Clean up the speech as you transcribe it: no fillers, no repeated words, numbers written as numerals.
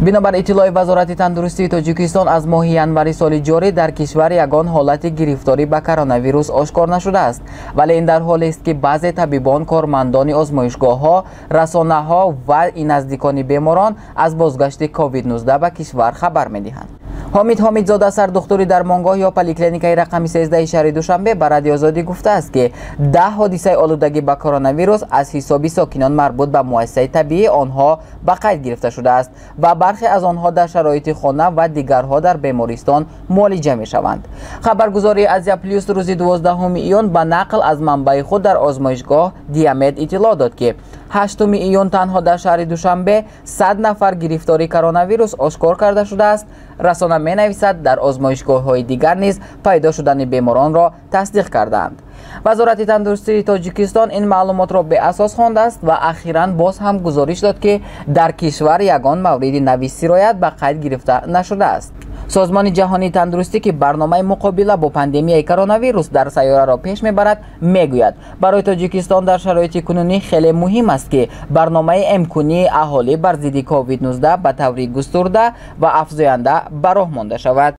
бинобар иттилои вазорати тандурустии тоҷикистон аз моҳи январи соли ҷорӣ дар кишвар ягон ҳолати гирифторӣ ба коронавирус ошкор нашудааст, вале ин дар ҳолест ки баъзе табибон, кормандони озмоишгоҳҳо, расонаҳо ва наздикони беморон аз бозгашти COVID-19 ба кишвар хабар медиҳанд. ҳомид ҳомидзода, сардухтури дармонгоҳ ё поликлиникаи рақами 13 шаҳри Душанбе ба Радиои Озодӣ гуфтааст, ки 10 ҳодисаи олудагӣ ба коронавирус аз ҳисоби сокинон марбут ба муассисаи табиӣ онҳо ба қайд гирифта шудааст ва бархе аз онҳо дар шароити хона ва дигарҳо дар бемористон муолиҷа мешаванд. Хабаргузории Азия Плюс рӯзи 12 июн ба нақл аз манбаи худ дар озмоишгоҳ Диамед иттилоъ дод, ки 8 июн танҳо дар шаҳри Душанбе 100 нафар гирифтории коронавирус ошкор карда шудааст. расона менависад дар озмоишгоҳҳои дигар низ пайдо шудани беморонро тасдиқ кардаанд. вазорати тандурустии Тоҷикистон ин маълумотро беасос хондааст ва ахиран боз ҳам гузориш дод, ки дар кишвар ягон мавриди нави сироят ба қайд гирифта нашудааст. созмони ҷаҳонии тандурустӣ, ки барномаи муқобила бо пандемияи коронавирус дар сайёраро пеш мебарад, мегӯяд барои Тоҷикистон дар шароити кунунӣ хеле муҳим аст, ки барномаи эмкунии аҳолӣ бар зидди COVID-19 ба таври густурда ва афзоянда ба роҳ монда шавад.